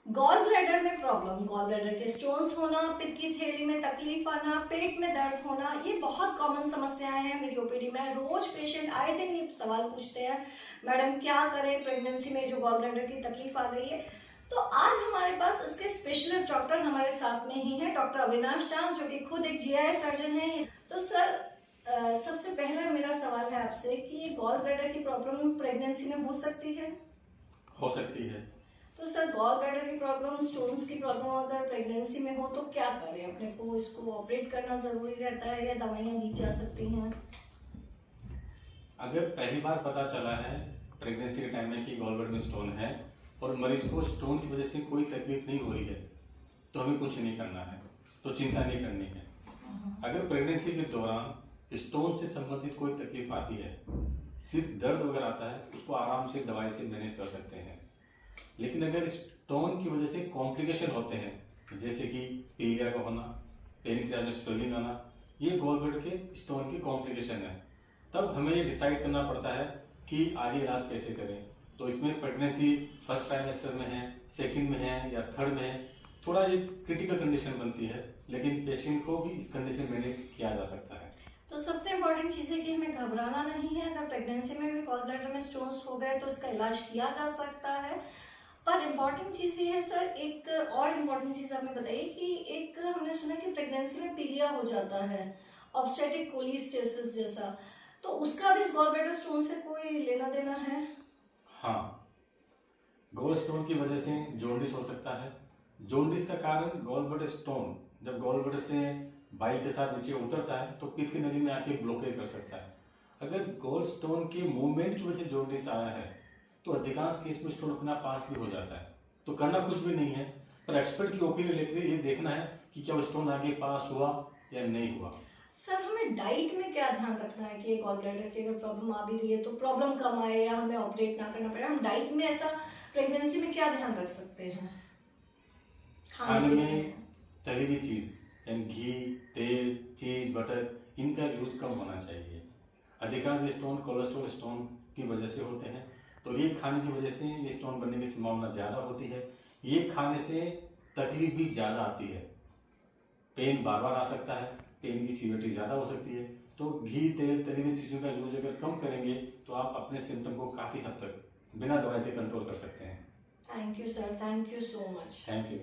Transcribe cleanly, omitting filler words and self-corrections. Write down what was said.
Gall bladder में problem, gall bladder के stones होना, पित्त की थैली में तकलीफ आना, पेट में दर्द होना, ये बहुत कॉमन समस्याएं हैं मेरी ओपीडी में। रोज पेशेंट आए दिन ये सवाल पूछते हैं, मैडम क्या करें प्रेगनेंसी में जो गॉल ब्लैडर की तकलीफ आ गई है। तो आज हमारे पास इसके स्पेशलिस्ट डॉक्टर हमारे साथ में ही हैं, डॉक्टर अविनाश चांद, जो कि खुद एक जीआई सर्जन है। तो सर, सबसे पहला मेरा सवाल है आपसे कि ये गॉल ब्लैडर की प्रॉब्लम प्रेगनेंसी में हो सकती है? हो सकती है। तो सर, गॉल ब्लैडर की प्रॉब्लम, स्टोन्स की प्रॉब्लम अगर प्रेगनेंसी में हो तो क्या करें? अपने को इसको ऑपरेट करना जरूरी रहता है या दवाइयाँ दी जा सकती हैं? अगर पहली बार पता चला है प्रेगनेंसी के टाइम में कि गॉल ब्लैडर में स्टोन है और मरीज को स्टोन की वजह से कोई तकलीफ नहीं हो रही है, तो हमें कुछ नहीं करना है, तो चिंता नहीं करनी है। अगर प्रेगनेंसी के दौरान स्टोन से संबंधित कोई तकलीफ आती है, सिर्फ दर्द वगैरह आता है, उसको आराम से दवाई से मैनेज कर सकते हैं। लेकिन अगर स्टोन की वजह से कॉम्प्लिकेशन होते हैं, जैसे कि पीलिया का होना, पेनिक्रियास में स्वेलिंग आना, ये गॉल ब्लैडर के स्टोन की कॉम्प्लिकेशन है, तब हमें ये डिसाइड करना पड़ता है कि आगे इलाज कैसे करें। तो इसमें प्रेगनेंसी फर्स्ट ट्राइमेस्टर में है, सेकंड में है या थर्ड में है, थोड़ा ये क्रिटिकल कंडीशन बनती है, लेकिन पेशेंट को भी इस कंडीशन मैनेज किया जा सकता है। तो सबसे इम्पोर्टेंट चीज़ है कि हमें घबराना नहीं है। अगर प्रेगनेंसी में भी गॉल ब्लैडर में स्टोन्स हो गए तो इसका इलाज किया जा सकता है। पर इम्पॉर्टेंट चीज़ ये है सर, एक और इम्पॉर्टेंट चीज़ आपने बताई कि एक हमने सुना कि प्रेगनेंसी में पीलिया हो जाता है, ऑब्स्टेट्रिक कोलिस्टेसिस जैसा, तो उसका भी इस गॉल ब्लैडर स्टोन से कोई लेना देना है? हाँ, गॉल स्टोन की वजह से जॉन्डिस हो सकता है। जॉन्डिस का कारण गॉल ब्लैडर स्टोन जब गॉल ब्लैडर से बाइल के साथ नीचे उतरता है तो पित्त की नली में आके ब्लॉकेज कर सकता है। अगर गॉल स्टोन के मूवमेंट की वजह से जॉन्डिस आया है तो अधिकांश केस में स्टोन अपना पास भी हो जाता है, तो करना कुछ भी नहीं है। पर एक्सपर्ट की ओपिनियन लेकर ये देखना है कि क्या वो स्टोन आगे पास हुआ या नहीं हुआ। सर, हमें डाइट में क्या ध्यान रखना है कि गॉल ब्लैडर की अगर प्रॉब्लम आ भी रही है तो प्रॉब्लम कम आए या हमें ऑपरेट ना करना पड़े? हम डाइट में ऐसा प्रेगनेंसी में क्या ध्यान रख सकते हैं? खाने में तली हुई चीज यानी घी, तेल, चीज, बटर, इनका यूज कम होना चाहिए। अधिकांश स्टोन कोलेस्ट्रॉल स्टोन की वजह से होते हैं, तो ये खाने की वजह से ये स्टोन बनने की संभावना ज्यादा होती है। ये खाने से तकलीफ भी ज्यादा आती है, पेन बार बार आ सकता है, पेन की सीवियरिटी ज्यादा हो सकती है। तो घी, तेल, तली हुई चीजों का यूज अगर कम करेंगे तो आप अपने सिम्टम को काफी हद तक बिना दवाई के कंट्रोल कर सकते हैं। Thank you sir, thank you so much. Thank you.